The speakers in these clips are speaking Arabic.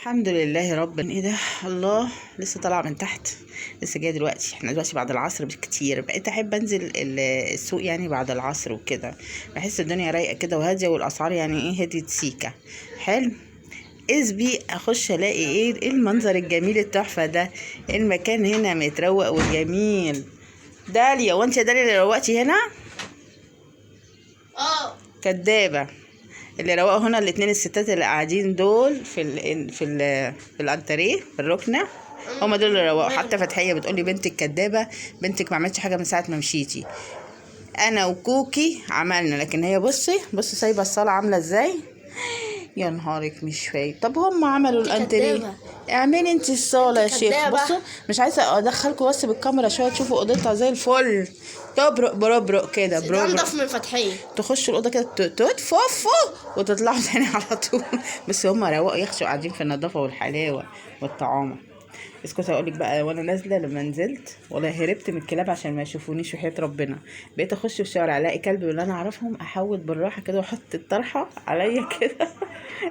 الحمد لله رب. ايه ده؟ الله، لسه طالعه من تحت، لسه جايه دلوقتي. احنا دلوقتي بعد العصر بكتير. بقيت احب انزل السوق يعني بعد العصر وكده، بحس الدنيا رايقه كده وهاديه، والاسعار يعني ايه هديت سيكه. حلو. بي اخش الاقي ايه المنظر الجميل التحفه ده. المكان هنا متروق وجميل. داليا، وانت يا داليا اللي روقتي هنا؟ كدابه. اللي روقوا هنا الاتنين الستات اللي قاعدين دول في الانتريه في الركنه، هما دول اللي روقوا. حتى فتحيه بتقولي بنتك كدابه، بنتك ما عملتش حاجه من ساعه ما مشيتي. انا وكوكي عملنا، لكن هي بصي سايبه الصاله عامله ازاي. يا نهارك مش فايت. طب هم عملوا الانتريه، اعملي انت الصاله يا شيخ. بصوا، مش عايزه ادخلكم بس بالكاميرا شويه تشوفوا اوضتها زي الفل. تبرق بربرق كده، بربرق انضف من فتحيه. تخشوا الاوضه كده تتففوا وتطلعوا تاني على طول. بس هم روقوا يخشوا قاعدين في النظافه والحلاوه والطعامه. اسكت اقول لك بقى، وانا نازله لما نزلت والله هربت من الكلاب عشان ما يشوفونيش، وحياه ربنا بقيت اخش في الشارع الاقي كلب اللي انا اعرفهم احول بالراحه كده واحط الطرحه عليا كده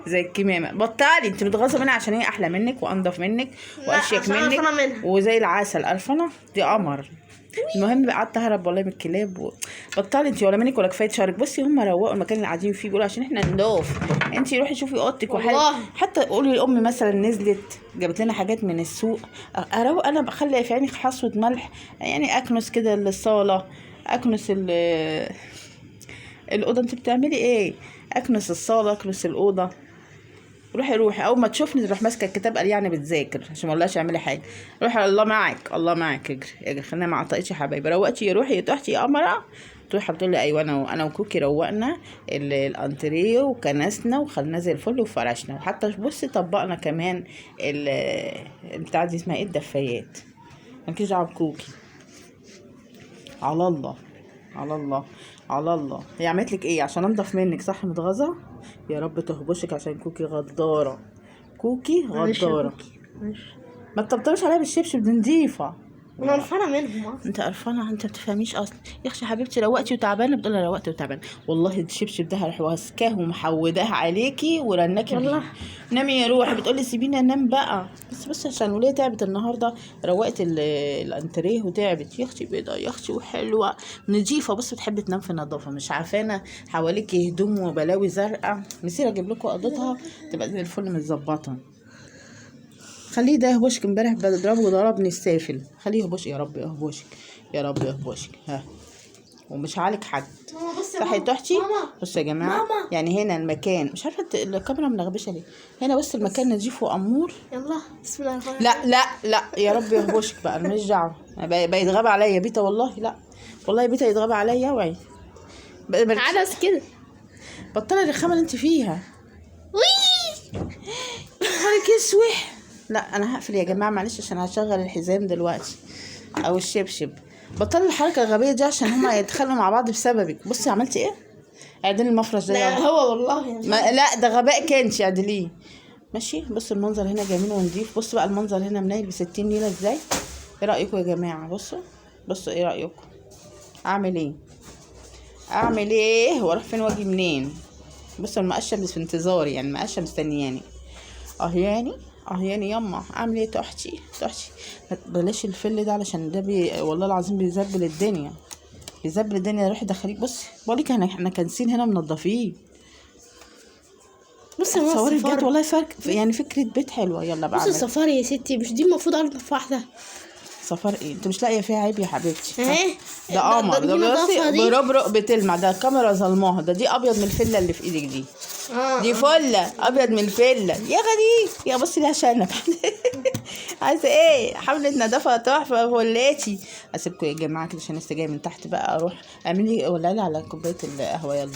زي الكمامه. بطلي، انت متغاظه منها عشان هي احلى منك وانضف منك واشيك منك وزي العسل. قرفانه دي قمر. المهم بقى قعدت اهرب والله من الكلاب بطلي انت، ولا منك ولا كفايه شعرك. بصي هم روقوا المكان اللي قاعدين فيه، بيقولوا عشان احنا نضاف. انت روحي شوفي اوضتك وحاجه. حتى قولي لامي مثلا نزلت جابت لنا حاجات من السوق اروق. انا بخلي في عيني حصوه ملح يعني، اكنس كده الصاله، اكنس الاوضه. انت بتعملي ايه؟ اكنس الصاله، اكنس الاوضه. روحي اول ما تشوفني تروح ماسكه الكتاب، قال يعني بتذاكر عشان ما اقولهاش اعملي حاجه. روحي الله معك الله معك، اجري خلينا ما عطيتش يا حبايبي. روقتي يا روحي يا تحتي يا قمره. تروحي حبيبتي لي ايوه، انا وكوكي روقنا الانتريه وكنسنا وخليناه زي الفل وفرشنا، وحتى بصي طبقنا كمان بتاع دي اسمها ايه، الدفايات. مالكيش دعوه بكوكي. على الله على الله على الله. هي عملت لك ايه عشان انضف منك؟ صح متغاظه؟ يا رب تهبشك عشان كوكي غداره. كوكي غداره. ما تطبطبش عليها بالشبشب، دي نضيفه. انا قرفانه منهم. انت قرفانه؟ انت ما بتفهميش اصلا يا اختي. حبيبتي روقتي وتعبانه بتقول لها روقتي وتعبانه. والله الشبشب ده هروح واسكاه ومحوداه عليكي ورناكي بيه. نامي يا روحي. بتقول لي سيبيني انام بقى. بس عشان الوليه تعبت النهارده، روقت الانتريه وتعبت. يا اختي بيضه يا اختي وحلوه نضيفه، بس بتحب تنام في النظافه. مش عارفانه حواليكي هدوم وبلاوي زرقاء. مسيره اجيب لكم قضتها تبقى زي الفل متظبطه. خليه ده يهبشك. امبارح بضربه وضربني السافل. خليه يهبش. يا رب يهبشك يا رب يهبشك. ها، ومش عليك حد. صح يا تحتي؟ بصوا يا جماعه ماما. يعني هنا المكان، مش عارفه الكاميرا منغبشه ليه. هنا بس المكان نضيف وامور. يلا بسم الله الرحمن الرحيم. لا يا رب يهبشك بقى. ماليش دعوه. بيتغاب عليا بيتا والله. لا والله بيتا يتغاب عليا. اوعي تعالى بس كده. بطلي الرخامه اللي انت فيها. نهارك اسوح. لا انا هقفل يا جماعه معلش، عشان هشغل الحزام دلوقتي او الشبشب. بطلوا الحركه الغبيه دي عشان هما يتخانقوا مع بعض بسببك. بصي عملتي ايه؟ اعدلي المفرش ده. لا هو والله يعني لا ده غباء كانش اعدليه. ماشي. بص المنظر هنا جميل ونضيف. بص بقى المنظر هنا منيل ب60 نيله ازاي. ايه رايكم يا جماعه؟ بصوا ايه رايكم؟ اعمل ايه واروح فين واجي منين؟ بصوا المقشه مش في انتظاري، يعني المقشه مستنياني. اهياني يما. اعمل ايه تحتي؟ بلاش الفل ده علشان ده والله العظيم بيزبل الدنيا. روحي دخليك. بصي بقولك احنا كنسين هنا منضفين. بصي صوري بجد والله فرق يعني فكره بيت حلوه. يلا بقى بصي السفاري يا ستي، مش دي المفروض انضف واحده؟ سفر ايه؟ انت مش لاقيه فيها عيب يا حبيبتي؟ اهي ده قمر. ده بصي بربرق بتلمع. ده الكاميرا ظلماها. دي ابيض من الفله اللي في ايدك دي. دي فله ابيض من الفله يا غريب. يا بصي لها شنب. عايزه ايه؟ حمله نظافه تحفه فلاتي. اسيبكم يا جماعه كده عشان لسه جايه من تحت بقى. اروح اعملي ولعلي على كوبايه القهوه. يلا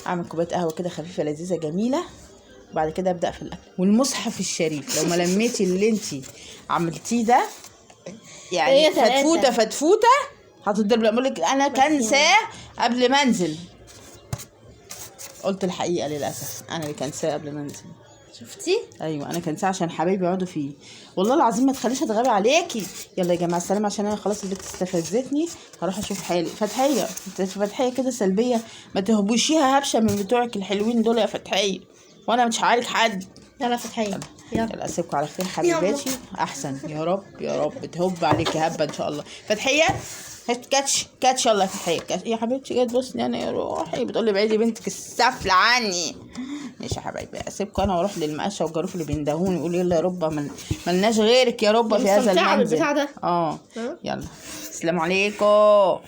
اعمل كوبايه قهوه كده خفيفه لذيذه جميله، وبعد كده ابدا في الاكل. والمصحف الشريف لو ما لميتي اللي انت عملتيه ده يعني فتفوته هتضرب. بقول لك انا كنساه قبل ما انزل. قلت الحقيقه للاسف، انا اللي كنساه قبل ما انزل. شفتي؟ ايوه انا كنساه عشان حبايبي يقعدوا فيه. والله العظيم ما تخليش اتغابي عليكي. يلا يا جماعه السلام، عشان انا خلاص البنت استفزتني. هروح اشوف حالي. فتحيه كده سلبيه، ما تهبوشيها هبشه من بتوعك الحلوين دول يا فتحيه، وانا مش عارك حد. لا فتحيه. يلا اسيبكم على خير حبيباتي. احسن يا رب يا رب تهب عليكي هبه ان شاء الله. فتحيه كاتش يلا يا فتحيه يا حبيبتي جايه تبصني انا يا روحي بتقول لي بعيدي بنتك السفله عني. ماشي يا حبايبي اسيبكم انا واروح للمقشه والجاروف اللي بيندهوني يقولوا يلا يا رب ملناش غيرك يا رب في هذا المنزل. بالبتاع ده. يلا السلام عليكم.